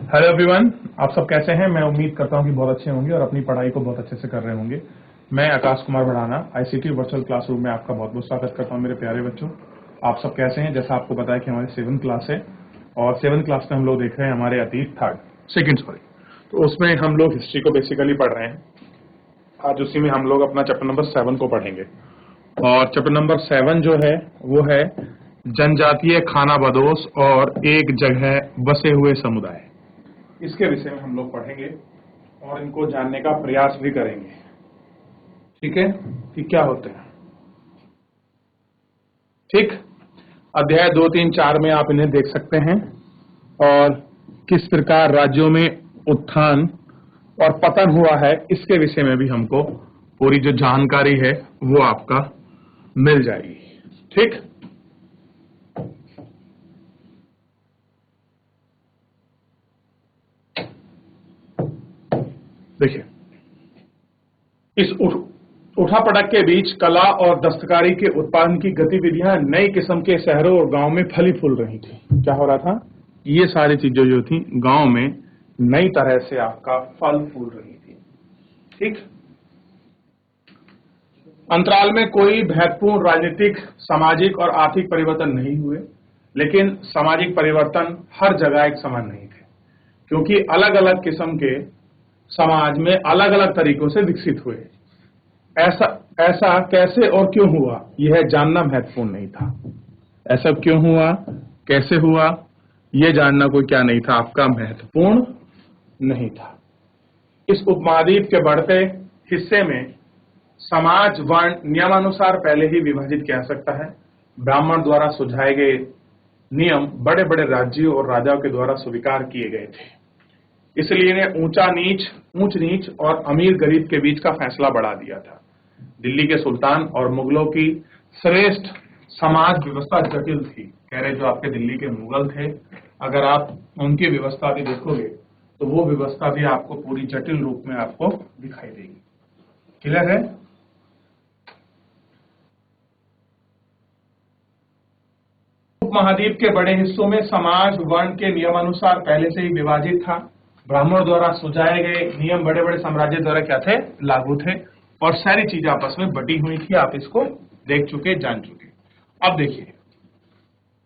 Hello everyone, आप सब कैसे हैं। मैं उम्मीद करता हूं कि बहुत अच्छे होंगे और अपनी पढ़ाई को बहुत अच्छे से कर रहे होंगे। मैं Akash Kumar Bhadana ICT virtual classroom में आपका बहुत बहुत स्वागत करता हूं। मेरे प्यारे बच्चों, आप सब कैसे हैं। जैसा आपको पता है कि हमारी 7th क्लास है और 7th क्लास में हम लोग देख रहे हैं हमारे अतीत सेकंड तो उसमें हम लोग हिस्ट्री को बेसिकली पढ़ रहे हैं। आज उसी में हम लोग अपना चैप्टर नंबर 7 को पढ़ेंगे और चैप्टर नंबर 7 जो है वो है जनजातीय खाना बदोश और एक जगह बसे हुए समुदाय। इसके विषय में हम लोग पढ़ेंगे और इनको जानने का प्रयास भी करेंगे। ठीक है कि क्या होते हैं। ठीक, अध्याय 2, 3, 4 में आप इन्हें देख सकते हैं और किस प्रकार राज्यों में उत्थान और पतन हुआ है इसके विषय में भी हमको पूरी जो जानकारी है वो आपका मिल जाएगी। ठीक, देखिए, इस उठापटक के बीच कला और दस्तकारी के उत्पादन की गतिविधियां नई किस्म के शहरों और गांव में फली फूल रही थी। क्या हो रहा था, ये सारी चीजें जो थी गांव में नई तरह से आपका फल फूल रही थी। ठीक, अंतराल में कोई महत्वपूर्ण राजनीतिक, सामाजिक और आर्थिक परिवर्तन नहीं हुए, लेकिन सामाजिक परिवर्तन हर जगह एक समान नहीं थे, क्योंकि अलग अलग किस्म के समाज में अलग अलग तरीकों से विकसित हुए। ऐसा कैसे और क्यों हुआ यह जानना महत्वपूर्ण नहीं था। ऐसा क्यों हुआ, कैसे हुआ, यह जानना कोई क्या नहीं था, आपका महत्वपूर्ण नहीं था। इस उपमहाद्वीप के बढ़ते हिस्से में समाज वर्ण नियमानुसार पहले ही विभाजित किया जा सकता है। ब्राह्मण द्वारा सुझाए गए नियम बड़े बड़े राज्यों और राजाओं के द्वारा स्वीकार किए गए थे, इसलिए ने ऊंच नीच और अमीर गरीब के बीच का फैसला बढ़ा दिया था। दिल्ली के सुल्तान और मुगलों की श्रेष्ठ समाज व्यवस्था जटिल थी। कह रहे जो आपके दिल्ली के मुगल थे, अगर आप उनकी व्यवस्था भी देखोगे तो वो व्यवस्था भी आपको पूरी जटिल रूप में आपको दिखाई देगी। क्लियर है। उपमहाद्वीप के बड़े हिस्सों में समाज वर्ण के नियमानुसार पहले से ही विभाजित था। ब्राह्मणों द्वारा सुझाए गए नियम बड़े बड़े साम्राज्य द्वारा क्या थे, लागू थे और सारी चीजें आपस में बटी हुई थी। आप इसको देख चुके, जान चुके। अब देखिए,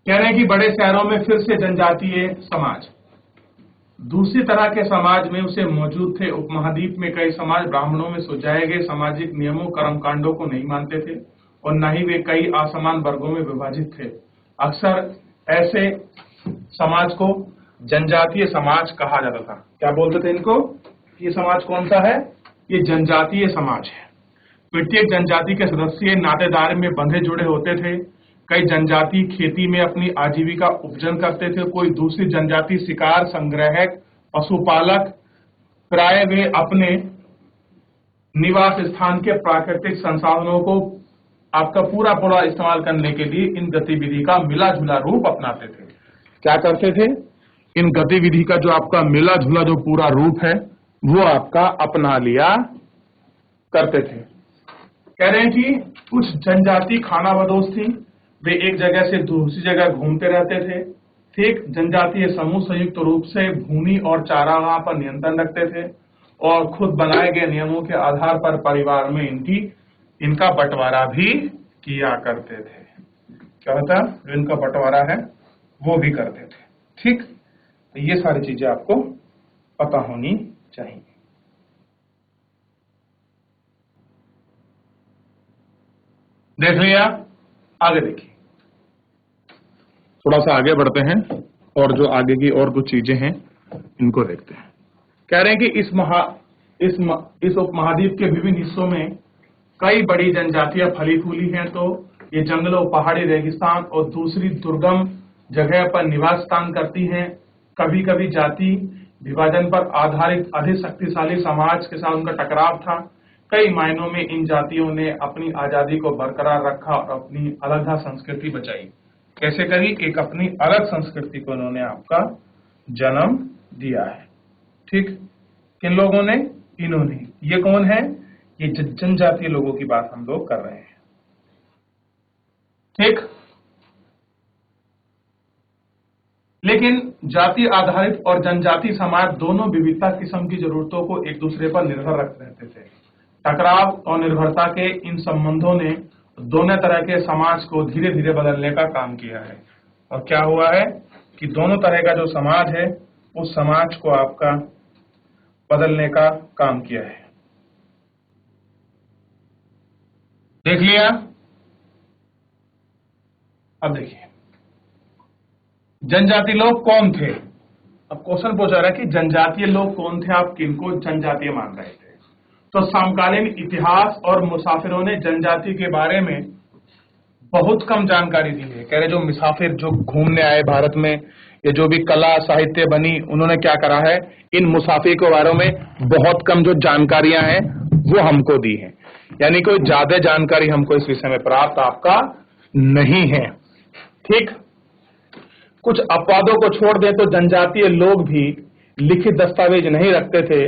कह रहे हैं कि बड़े शहरों में फिर से जनजातीय समाज दूसरी तरह के समाज में उसे मौजूद थे। उपमहाद्वीप में कई समाज ब्राह्मणों में सुझाए गए सामाजिक नियमों कर्मकांडों को नहीं मानते थे और न ही वे कई असमान वर्गों में विभाजित थे। अक्सर ऐसे समाज को जनजातीय समाज कहा जाता था। क्या बोलते थे इनको, ये समाज कौन सा है, ये जनजातीय समाज है। प्रत्येक जनजाति के सदस्य नातेदार में बंधे जुड़े होते थे। कई जनजाति खेती में अपनी आजीविका उपजन करते थे, कोई दूसरी जनजाति शिकार संग्राहक पशुपालक। प्राय वे अपने निवास स्थान के प्राकृतिक संसाधनों को आपका पूरा इस्तेमाल करने के लिए इन गतिविधि का मिला जुला रूप अपनाते थे। क्या करते थे, इन गतिविधि का जो आपका मिला जुला जो पूरा रूप है वो आपका अपना लिया करते थे। कह रहे हैं कि कुछ जनजाति खाना बदोश थी, वे एक जगह से दूसरी जगह घूमते रहते थे। ठीक, जनजातीय समूह संयुक्त रूप से भूमि और चारागाह पर नियंत्रण रखते थे और खुद बनाए गए नियमों के आधार पर परिवार में इनका बंटवारा भी किया करते थे। क्या होता, जो इनका बंटवारा है वो भी करते थे। ठीक, तो ये सारी चीजें आपको पता होनी चाहिए। देख लिया, आगे देखिए, थोड़ा सा आगे बढ़ते हैं और जो आगे की और कुछ चीजें हैं इनको देखते हैं। कह रहे हैं कि इस उपमहाद्वीप के विभिन्न हिस्सों में कई बड़ी जनजातियां फली फूली हैं, तो ये जंगलों, पहाड़ी, रेगिस्तान और दूसरी दुर्गम जगह पर निवास स्थान करती हैं। कभी कभी जाति विभाजन पर आधारित अधिक शक्तिशाली समाज के साथ उनका टकराव था। कई मायनों में इन जातियों ने अपनी आजादी को बरकरार रखा और अपनी अलग संस्कृति बचाई। कैसे करी, एक अपनी अलग संस्कृति को उन्होंने आपका जन्म दिया है। ठीक, किन लोगों ने, इन्होंने। ये कौन है, ये जनजातीय लोगों की बात हम लोग कर रहे हैं। ठीक, लेकिन जाति आधारित और जनजाति समाज दोनों विविधता किस्म की जरूरतों को एक दूसरे पर निर्भर रहते थे। टकराव और निर्भरता के इन संबंधों ने दोनों तरह के समाज को धीरे धीरे बदलने का काम किया है। और क्या हुआ है कि दोनों तरह का जो समाज है उस समाज को आपका बदलने का काम किया है। देख लिया। अब देखिए जनजातीय लोग कौन थे। अब क्वेश्चन पूछा रहा है कि जनजातीय लोग कौन थे, आप किनको जनजातीय मान रहे थे। तो समकालीन इतिहास और मुसाफिरों ने जनजाति के बारे में बहुत कम जानकारी दी है। कह रहे जो मुसाफिर जो घूमने आए भारत में, ये जो भी कला साहित्य बनी, उन्होंने क्या करा है, इन मुसाफिर के बारे में बहुत कम जो जानकारियां हैं वो हमको दी है। यानी कोई ज्यादा जानकारी हमको इस विषय में प्राप्त आपका नहीं है। ठीक, कुछ अपवादों को छोड़ दें तो जनजातीय लोग भी लिखित दस्तावेज नहीं रखते थे,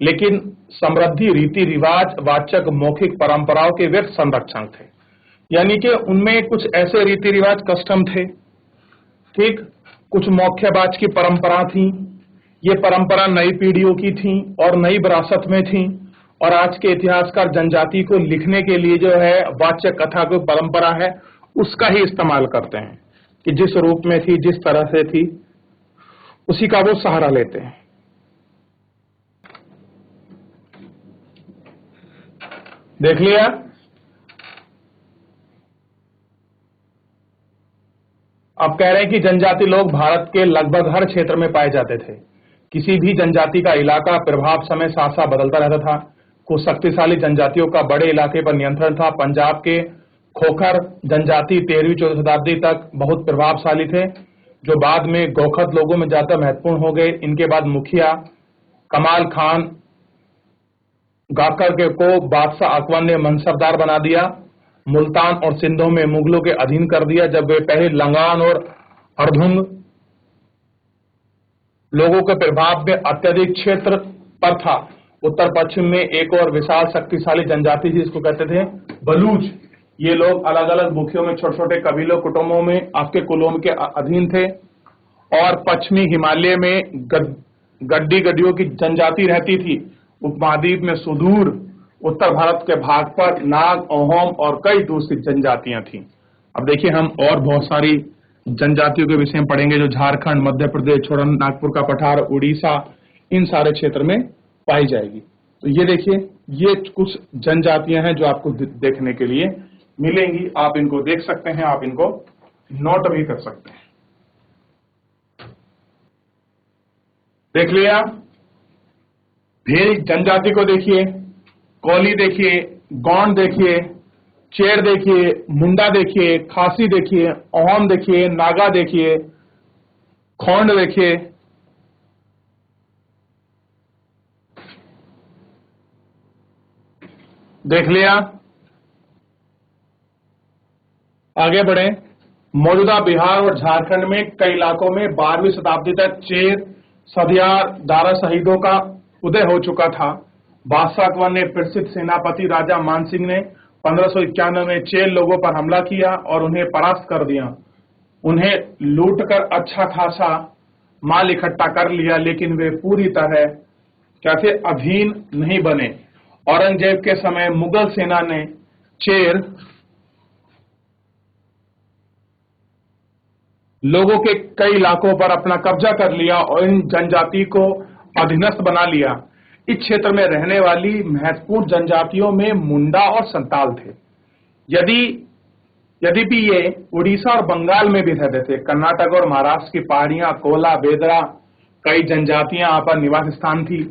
लेकिन समृद्धि रीति रिवाज वाचक मौखिक परंपराओं के व्यक्त संरक्षण थे। यानी कि उनमें कुछ ऐसे रीति रिवाज कस्टम थे, ठीक, कुछ मौख्यवाच की परंपरा थी। ये परंपरा नई पीढ़ियों की थी और नई विरासत में थी। और आज के इतिहासकार जनजाति को लिखने के लिए जो है वाच्य कथा को परंपरा है उसका ही इस्तेमाल करते हैं कि जिस रूप में थी, जिस तरह से थी, उसी का वो सहारा लेते हैं। देख लिया। अब कह रहे हैं कि जनजाति लोग भारत के लगभग हर क्षेत्र में पाए जाते थे। किसी भी जनजाति का इलाका प्रभाव समय साथ साथ बदलता रहता था। कुछ शक्तिशाली जनजातियों का बड़े इलाके पर नियंत्रण था। पंजाब के खोखर जनजाति 13वीं-14वीं शताब्दी तक बहुत प्रभावशाली थे, जो बाद में गोखत लोगों में ज्यादा महत्वपूर्ण हो गए। इनके बाद मुखिया कमाल खान गाकर के को बादशाह अकबर ने मनसबदार बना दिया। मुल्तान और सिंधों में मुगलों के अधीन कर दिया। जब वे पहले लंगान और अर्धुंग लोगों के प्रभाव में अत्यधिक क्षेत्र पर था। उत्तर पश्चिम में एक और विशाल शक्तिशाली जनजाति थी, इसको कहते थे बलूच। ये लोग अलग अलग मुखियों में छोटे छोटे कबीलों कुटुंबों में आपके कुलों के अधीन थे। और पश्चिमी हिमालय में गड्डियों की जनजाति रहती थी। उपमहाद्वीप में सुदूर उत्तर भारत के भाग पर नाग, अहोम और कई दूसरी जनजातियां थीं। अब देखिए हम और बहुत सारी जनजातियों के विषय में पढ़ेंगे जो झारखंड, मध्य प्रदेश, छोटा-नागपुर का पठार, उड़ीसा, इन सारे क्षेत्र में पाई जाएगी। तो ये देखिए, ये कुछ जनजातियां हैं जो आपको देखने के लिए मिलेंगी। आप इनको देख सकते हैं, आप इनको नोट भी कर सकते हैं। देख लिया। भील जनजाति को देखिए, कोली देखिए, गौंड देखिए, चेर देखिए, मुंडा देखिए, खासी देखिए, अहोम देखिए, नागा देखिए, खोंड देखिए, देख लिया। आगे बढ़े। मौजूदा बिहार और झारखंड में कई इलाकों में 12वीं शताब्दी तक चेर, सदियार, दारा शहीदों का उदय हो चुका था। बादशाह अकबर ने प्रसिद्ध सेनापति राजा मानसिंह ने 1591 में चेर लोगों पर हमला किया और उन्हें परास्त कर दिया। उन्हें लूटकर अच्छा खासा माल इकट्ठा कर लिया, लेकिन वे पूरी तरह कैसे अधीन नहीं बने। औरंगजेब के समय मुगल सेना ने चेर लोगों के कई इलाकों पर अपना कब्जा कर लिया और इन जनजाति को अधीनस्थ बना लिया। इस क्षेत्र में रहने वाली महत्वपूर्ण जनजातियों में मुंडा और संताल थे। यद्यपि ये उड़ीसा और बंगाल में भी रहते थे। कर्नाटक और महाराष्ट्र की पहाड़ियां, कोला, बेदरा, कई जनजातियां यहाँ पर निवास स्थान थी।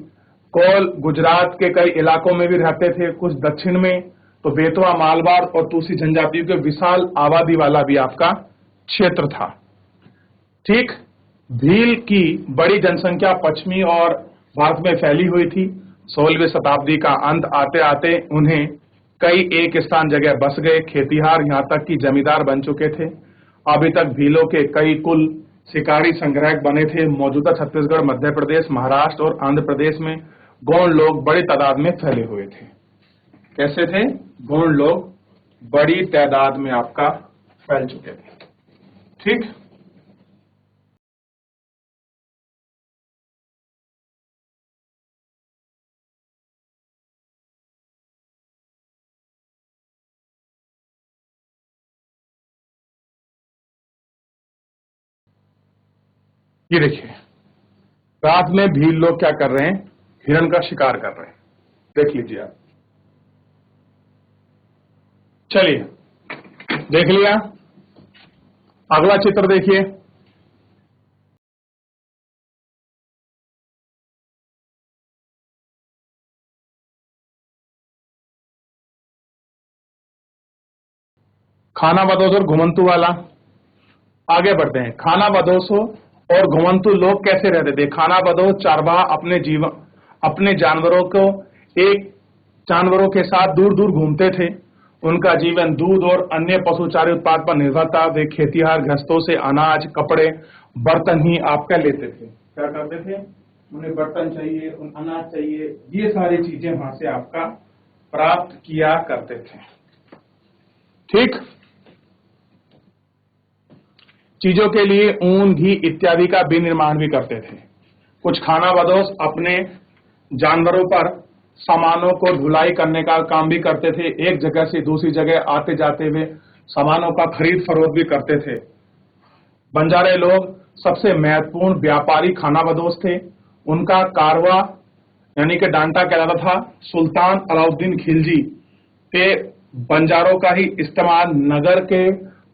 कोल गुजरात के कई इलाकों में भी रहते थे, कुछ दक्षिण में। तो बेतवा, मालवाड़ और दूसरी जनजातियों के विशाल आबादी वाला भी आपका क्षेत्र था। ठीक। भील की बड़ी जनसंख्या पश्चिमी और भारत में फैली हुई थी। 16वीं शताब्दी का अंत आते आते उन्हें कई एक स्थान जगह बस गए। खेतिहार यहाँ तक कि जमींदार बन चुके थे। अभी तक भीलों के कई कुल शिकारी संग्राहक बने थे। मौजूदा छत्तीसगढ़, मध्य प्रदेश, महाराष्ट्र और आंध्र प्रदेश में गौंड लोग बड़ी तादाद में फैले हुए थे। कैसे थे? गौंड लोग बड़ी तादाद में आपका फैल चुके थे। ठीक। ये देखिए, रात में भील लोग क्या कर रहे हैं, हिरण का शिकार कर रहे हैं। देख लीजिए आप, चलिए देख लिया। अगला चित्र देखिए, खाना बदोश और घुमंतु वाला। आगे बढ़ते हैं। खाना बदोशों और घुमंतु लोग कैसे रहते थे। खाना बदोश चारवाह अपने जानवरों को एक जानवरों के साथ दूर दूर घूमते थे। उनका जीवन दूध और अन्य पशुचारी उत्पाद पर निर्भर था। वे खेतिहार गृहस्थों से अनाज, कपड़े, बर्तन ही आपका लेते थे। क्या करते थे, उन्हें बर्तन चाहिए, अनाज चाहिए, ये सारी चीजें वहां से आपका प्राप्त किया करते थे। ठीक, चीजों के लिए ऊन, घी इत्यादि का विनिर्माण भी करते थे। कुछ खाना बदोश अपने जानवरों पर सामानों को ढुलाई करने का काम भी करते थे। एक जगह से दूसरी जगह आते जाते हुए सामानों का खरीद फरोख्त भी करते थे। बंजारे लोग सबसे महत्वपूर्ण व्यापारी खाना बदोश थे। उनका कारवा यानी कि डांटा कहलाता था। सुल्तान अलाउद्दीन खिलजी के बंजारों का ही इस्तेमाल नगर के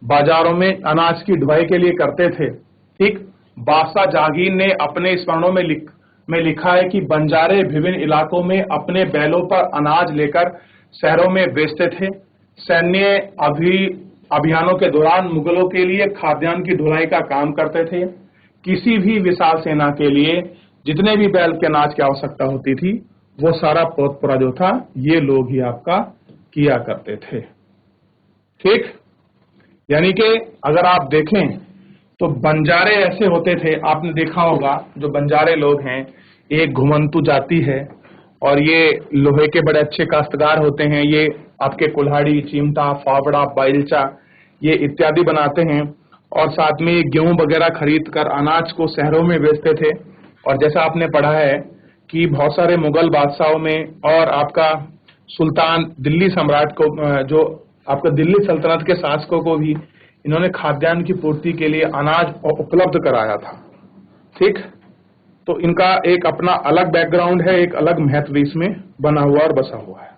बाजारों में अनाज की ढुलाई के लिए करते थे। ठीक, बादशाह जहांगीर ने अपने स्मरणों में लिखा है कि बंजारे विभिन्न इलाकों में अपने बैलों पर अनाज लेकर शहरों में बेचते थे। सैन्य अभियानों के दौरान मुगलों के लिए खाद्यान्न की ढुलाई का काम करते थे। किसी भी विशाल सेना के लिए जितने भी बैल के अनाज की आवश्यकता होती थी, वो सारा पोतपुरा जो था ये लोग ही आपका किया करते थे। ठीक, यानी कि अगर आप देखें तो बंजारे ऐसे होते थे, आपने देखा होगा जो बंजारे लोग हैं, एक घुमंतु जाति है और ये लोहे के बड़े अच्छे काश्तकार होते हैं। ये आपके कुल्हाड़ी, चिमटा, फावड़ा, बाइलचा ये इत्यादि बनाते हैं और साथ में ये गेहूं वगैरह खरीद कर अनाज को शहरों में बेचते थे। और जैसा आपने पढ़ा है कि बहुत सारे मुगल बादशाहों में और आपका सुल्तान दिल्ली सम्राट को, जो आपका दिल्ली सल्तनत के शासकों को भी इन्होंने खाद्यान्न की पूर्ति के लिए अनाज उपलब्ध कराया था। ठीक, तो इनका एक अपना अलग बैकग्राउंड है, एक अलग महत्व इसमें बना हुआ और बसा हुआ है।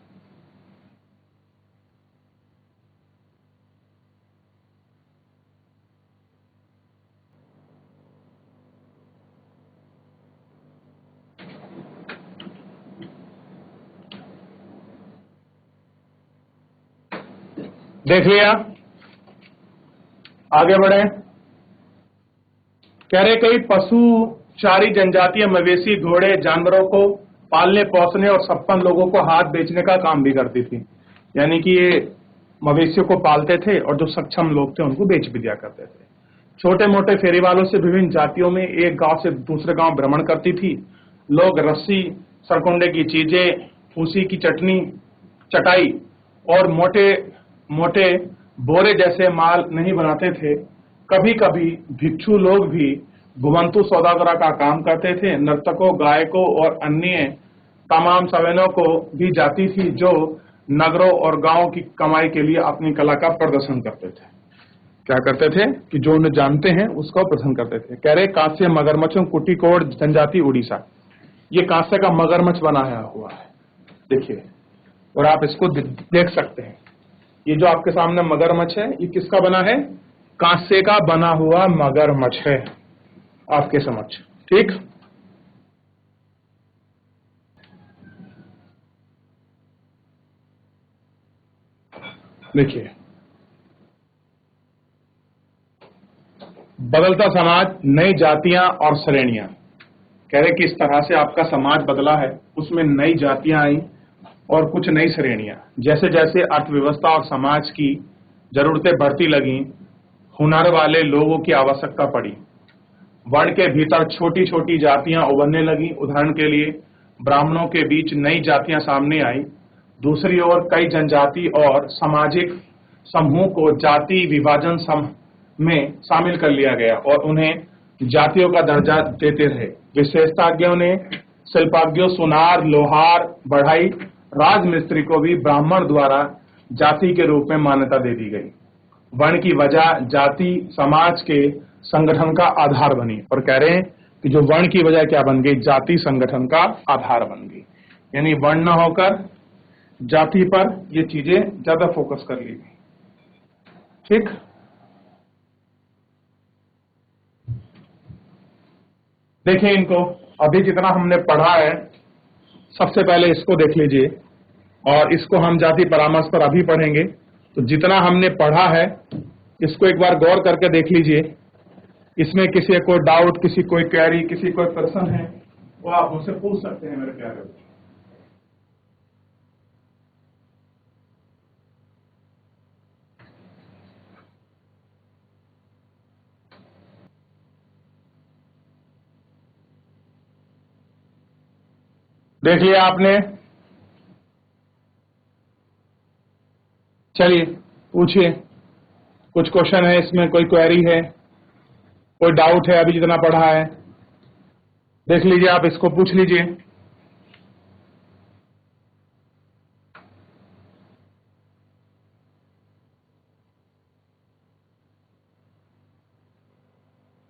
देख लिया, आगे बढ़े। कह रहे कई पशुचारी जनजातियां मवेशी, घोड़े, जानवरों को पालने पोसने और छप्पन लोगों को हाथ बेचने का काम भी करती थी। यानी कि ये मवेशियों को पालते थे और जो सक्षम लोग थे उनको बेच भी दिया करते थे। छोटे मोटे फेरी वालों से विभिन्न जातियों में एक गांव से दूसरे गांव भ्रमण करती थी। लोग रस्सी, सरकुंडे की चीजें, फूसी की चटाई और मोटे मोटे बोरे जैसे माल नहीं बनाते थे। कभी कभी भिक्षु लोग भी घुमंतु सौदागरों का काम करते थे। नर्तकों, गायकों और अन्य तमाम सवेनों को भी जाती थी जो नगरों और गांवों की कमाई के लिए अपनी कला का प्रदर्शन करते थे। क्या करते थे कि जो उन्हें जानते हैं उसका प्रदर्शन करते थे। कह रहे कांस्य मगरमच्छों, कुटीकोड़ जनजाति उड़ीसा, ये कांस्य का मगरमच्छ बनाया हुआ है, देखिए, और आप इसको देख सकते हैं। ये जो आपके सामने मगरमच्छ है, ये किसका बना है, कांसे का बना हुआ मगरमच्छ है आपके समक्ष। ठीक, देखिए, बदलता समाज, नई जातियां और श्रेणियां। कह रहे कि इस तरह से आपका समाज बदला है, उसमें नई जातियां आई और कुछ नई श्रेणियां। जैसे जैसे अर्थव्यवस्था और समाज की जरूरतें बढ़ती लगी, हुनर वाले लोगों की आवश्यकता पड़ी। वर्ण के भीतर छोटी छोटी जातियां उभरने लगी। उदाहरण के लिए ब्राह्मणों के बीच नई जातियां सामने आई। दूसरी ओर कई जनजाति और सामाजिक समूह को जाति विभाजन में शामिल कर लिया गया और उन्हें जातियों का दर्जा देते रहे। विशेषज्ञों ने शिल्पाज्ञों, सुनार, लोहार, बढ़ई, राजमिस्त्री को भी ब्राह्मण द्वारा जाति के रूप में मान्यता दे दी गई। वर्ण की वजह जाति समाज के संगठन का आधार बनी, और कह रहे हैं कि जो वर्ण की वजह क्या बन गई, जाति संगठन का आधार बन गई। यानी वर्ण न होकर जाति पर ये चीजें ज्यादा फोकस कर ली गई। ठीक, देखिए इनको अभी जितना हमने पढ़ा है, सबसे पहले इसको देख लीजिए, और इसको हम जाति परामर्श पर अभी पढ़ेंगे। तो जितना हमने पढ़ा है इसको एक बार गौर करके देख लीजिए। इसमें किसी कोई डाउट, किसी कोई क्वेरी, किसी कोई प्रश्न है वो आप मुझसे पूछ सकते हैं मेरे प्यारे बच्चे। देख लिया आपने? चलिए पूछिए, कुछ क्वेश्चन है इसमें, कोई क्वेरी है, कोई डाउट है अभी जितना पढ़ा है? देख लीजिए, आप इसको पूछ लीजिए।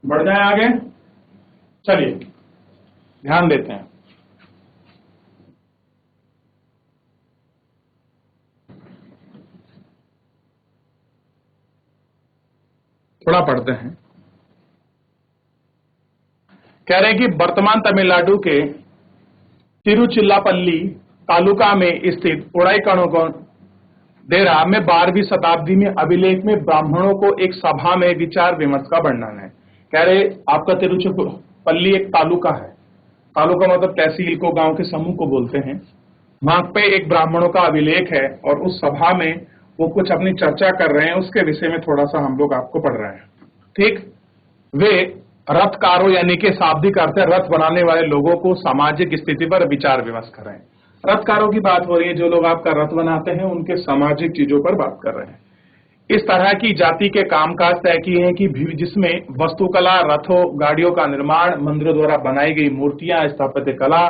बढ़ जाए आगे, चलिए ध्यान देते हैं। थोड़ा पढ़ते हैं। कह रहे हैं कि वर्तमान तमिलनाडु के तिरुचिरापल्ली तालुका में स्थित उड़ाईकणोगन डेरा में 12वीं शताब्दी में अभिलेख में ब्राह्मणों को एक सभा में विचार विमर्श का वर्णन है। कह रहे आपका तिरुचिरापल्ली एक तालुका है, तालुका मतलब तहसील को, गांव के समूह को बोलते हैं। वहां पे एक ब्राह्मणों का अभिलेख है और उस सभा में वो कुछ अपनी चर्चा कर रहे हैं, उसके विषय में थोड़ा सा हम लोग आपको पढ़ रहे हैं। ठीक, वे रथकारों यानी कि शाब्दिक अर्थ है रथ बनाने वाले लोगों को सामाजिक स्थिति पर विचार विमर्श कर रहे हैं। रथकारों की बात हो रही है, जो लोग आपका रथ बनाते हैं उनके सामाजिक चीजों पर बात कर रहे हैं। इस तरह की जाति के कामकाज तय किए हैं कि जिसमें वस्तुकला, रथों, गाड़ियों का निर्माण, मंदिरों द्वारा बनाई गई मूर्तियां, स्थापत्य कला,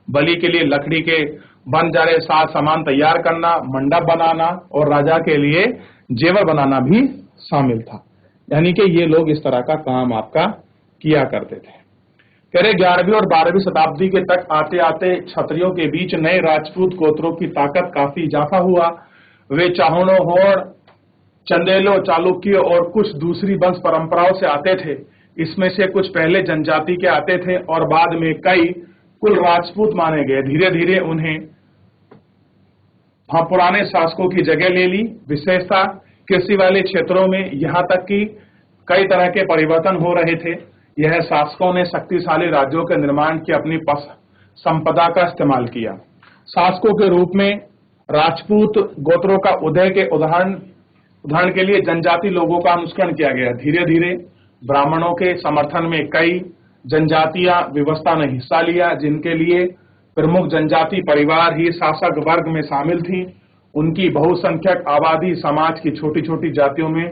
बलि के लिए लकड़ी के बन जा रहे साज सामान तैयार करना, मंडप बनाना और राजा के लिए जेवर बनाना भी शामिल था। यानी कि ये लोग इस तरह का काम आपका किया करते थे। कह रहे 11वीं और 12वीं शताब्दी के तक आते आते क्षत्रियों के बीच नए राजपूत गोत्रों की ताकत काफी इजाफा हुआ। वे चाहनो, होड़, चंदेलो, चालुक्य और कुछ दूसरी वंश परंपराओं से आते थे। इसमें से कुछ पहले जनजाति के आते थे और बाद में कई कुल राजपूत माने गए। धीरे धीरे उन्हें पुराने शासकों की जगह ले ली। विशेषता कृषि वाले क्षेत्रों में यहाँ तक कि कई तरह के परिवर्तन हो रहे थे। यह शासकों ने शक्तिशाली राज्यों के निर्माण की अपनी संपदा का इस्तेमाल किया। शासकों के रूप में राजपूत गोत्रों का उदय के उदाहरण के लिए जनजाति लोगों का अनुसरण किया गया। धीरे धीरे ब्राह्मणों के समर्थन में कई जनजातियां व्यवस्था में हिस्सा लिया, जिनके लिए प्रमुख जनजाति परिवार ही शासक वर्ग में शामिल थी। उनकी बहुसंख्यक आबादी समाज की छोटी छोटी जातियों में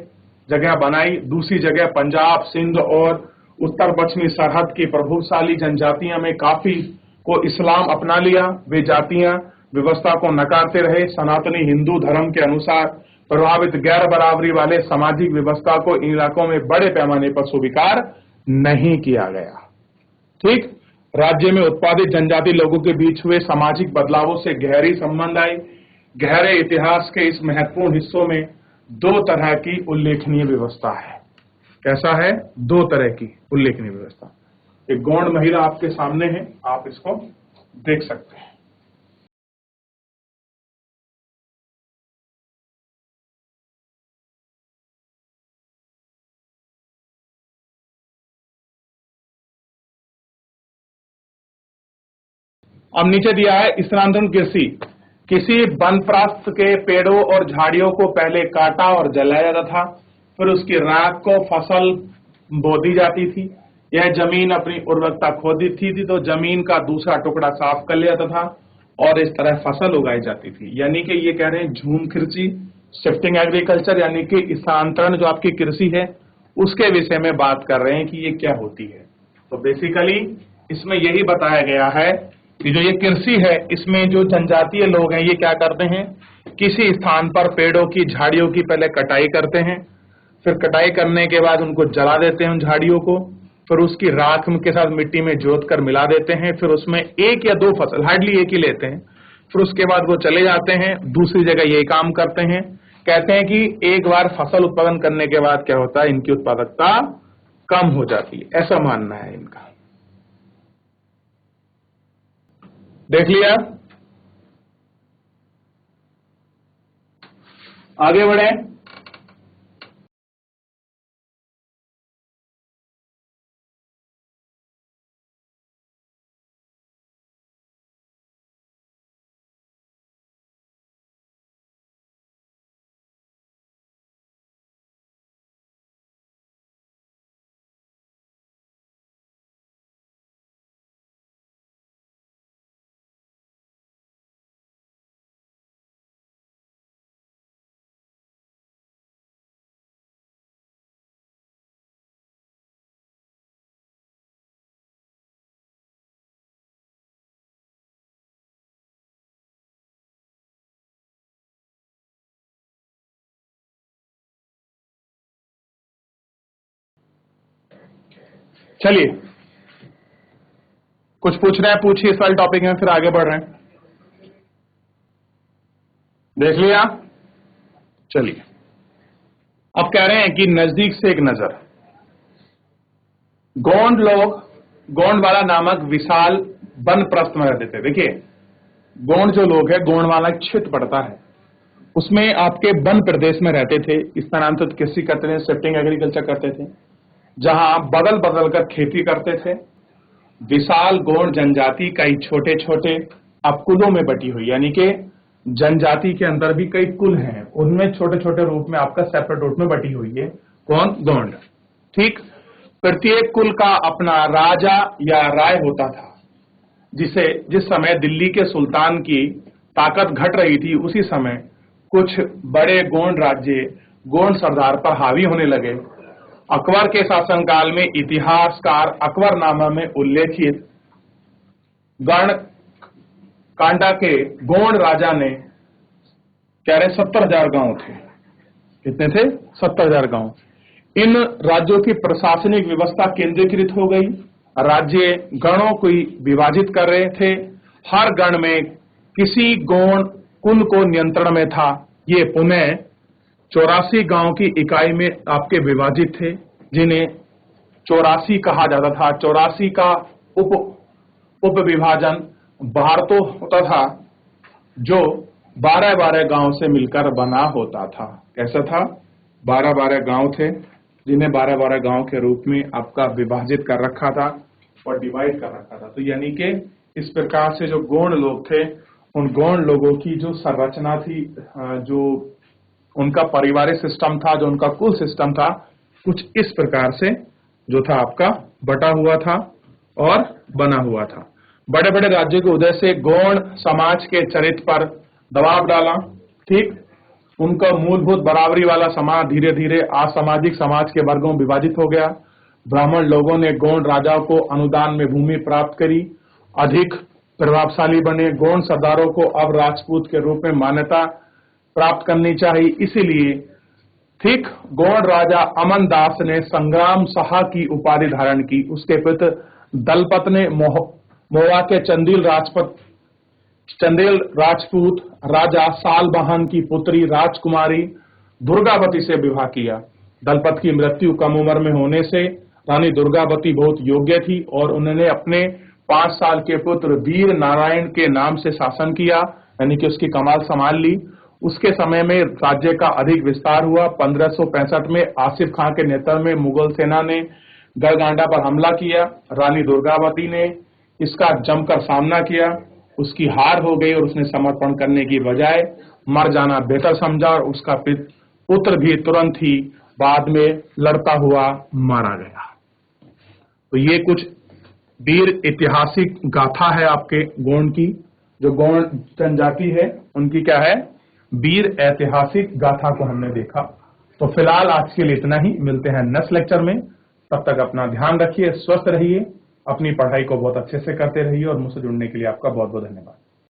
जगह बनाई। दूसरी जगह पंजाब, सिंध और उत्तर पश्चिमी सरहद की प्रभावशाली जनजातियां में काफी को इस्लाम अपना लिया। वे जातियां व्यवस्था को नकारते रहे। सनातनी हिंदू धर्म के अनुसार प्रभावित गैर बराबरी वाले सामाजिक व्यवस्था को इन इलाकों में बड़े पैमाने पर स्वीकार नहीं किया गया। ठीक, राज्य में उत्पादित जनजाति लोगों के बीच हुए सामाजिक बदलावों से गहरी संबंध आई। गहरे इतिहास के इस महत्वपूर्ण हिस्सों में दो तरह की उल्लेखनीय व्यवस्था है। कैसा है? दो तरह की उल्लेखनीय व्यवस्था। एक गौण महिला आपके सामने है, आप इसको देख सकते हैं। अब नीचे दिया है स्थानांतरण कृषि। किसी वनप्रस्थ के पेड़ों और झाड़ियों को पहले काटा और जलाया जाता था, फिर उसकी राख को फसल बो दी जाती थी। यह जमीन अपनी उर्वरकता खो देती थी तो जमीन का दूसरा टुकड़ा साफ कर लिया जाता था और इस तरह फसल उगाई जाती थी। यानी कि ये कह रहे हैं झूम कृषि, शिफ्टिंग एग्रीकल्चर, यानी कि स्थानांतरण जो आपकी कृषि है उसके विषय में बात कर रहे हैं कि ये क्या होती है। तो बेसिकली इसमें यही बताया गया है कि जो ये कृषि है इसमें जो जनजातीय लोग हैं ये क्या करते हैं, किसी स्थान पर पेड़ों की, झाड़ियों की पहले कटाई करते हैं, फिर कटाई करने के बाद उनको जला देते हैं उन झाड़ियों को, फिर उसकी राख के साथ मिट्टी में जोत कर मिला देते हैं, फिर उसमें 1 या 2 फसल, हार्डली एक ही लेते हैं, फिर उसके बाद वो चले जाते हैं दूसरी जगह यही काम करते हैं। कहते हैं कि एक बार फसल उत्पादन करने के बाद क्या होता है, इनकी उत्पादकता कम हो जाती है, ऐसा मानना है इनका। देख लिया, आगे बढ़े। चलिए, कुछ पूछ रहे हैं, पूछिए इस वाले टॉपिक में, फिर आगे बढ़ रहे हैं। देख लिया, चलिए अब कह रहे हैं कि नजदीक से एक नजर। गोंड लोग गोंडवाला नामक विशाल वन प्रस्थ में रहते थे। देखिए, गोंड जो लोग है, गोंडवाला एक क्षेत्र पड़ता है, उसमें आपके वन प्रदेश में रहते थे, स्थानांतरित कृषि करते थे, शिफ्टिंग एग्रीकल्चर करते थे, जहां बदल बदल कर खेती करते थे। विशाल गोंड जनजाति कई छोटे छोटे अपकुलों में बटी हुई, यानी कि जनजाति के अंदर भी कई कुल हैं, उनमें छोटे छोटे रूप में आपका सेपरेट रूप में बटी हुई है। कौन? गोंड। ठीक। प्रत्येक कुल का अपना राजा या राय होता था, जिस समय दिल्ली के सुल्तान की ताकत घट रही थी, उसी समय कुछ बड़े गोंड राज्य गोंड सरदार पर हावी होने लगे। अकबर के शासनकाल में इतिहासकार अकबरनामा में उल्लेखित गण कांडा के गोंड राजा ने, कह रहे 70,000 गांव थे। कितने थे? 70,000 गांव। इन राज्यों की प्रशासनिक व्यवस्था केंद्रीकृत हो गई, राज्य गणों को विभाजित कर रहे थे, हर गण में किसी गोंड कुल को नियंत्रण में था। ये पुनः 84 गांव की इकाई में आपके विभाजित थे, जिन्हें 84 कहा जाता था। 84 का उप विभाजन भारतो होता था, जो 12-12 गांव से मिलकर बना होता था। कैसा था? 12-12 गांव थे, जिन्हें 12-12 गांव के रूप में आपका विभाजित कर रखा था और डिवाइड कर रखा था। तो यानी कि इस प्रकार से जो गोंड लोग थे, उन गोंड लोगों की जो संरचना थी, जो उनका पारिवारिक सिस्टम था, जो उनका कुल सिस्टम था, कुछ इस प्रकार से जो था आपका बटा हुआ था और बना हुआ था। बड़े बड़े राज्यों के उदय से गोंड समाज के चरित्र पर दबाव डाला। ठीक। उनका मूलभूत बराबरी वाला समाज धीरे धीरे असामाजिक समाज के वर्गों में विभाजित हो गया। ब्राह्मण लोगों ने गोंड राजाओं को अनुदान में भूमि प्राप्त करी, अधिक प्रभावशाली बने। गोंड सरदारों को अब राजपूत के रूप में मान्यता प्राप्त करनी चाहिए। इसीलिए ठीक गोंड राजा अमन दास ने संग्राम शाह की उपाधि धारण की। उसके पुत्र दलपत ने मोवा के चंदेल राजपूत राजा सालबहान की पुत्री राजकुमारी दुर्गावती से विवाह किया। दलपत की मृत्यु कम उम्र में होने से रानी दुर्गावती बहुत योग्य थी और उन्होंने अपने 5 साल के पुत्र वीर नारायण के नाम से शासन किया, यानी कि उसकी कमाल संभाल ली। उसके समय में राज्य का अधिक विस्तार हुआ। 1565 में आसिफ खां के नेतृत्व में मुगल सेना ने गलगांडा पर हमला किया। रानी दुर्गावती ने इसका जमकर सामना किया। उसकी हार हो गई और उसने समर्पण करने की बजाय मर जाना बेहतर समझा और उसका पुत्र भी तुरंत ही बाद में लड़ता हुआ मारा गया। तो ये कुछ वीर ऐतिहासिक गाथा है आपके गोंड की। जो गोंड जनजाति है, उनकी क्या है? वीर ऐतिहासिक गाथा को हमने देखा। तो फिलहाल आज के लिए इतना ही। मिलते हैं नेक्स्ट लेक्चर में। तब तक अपना ध्यान रखिए, स्वस्थ रहिए, अपनी पढ़ाई को बहुत अच्छे से करते रहिए और मुझसे जुड़ने के लिए आपका बहुत बहुत धन्यवाद।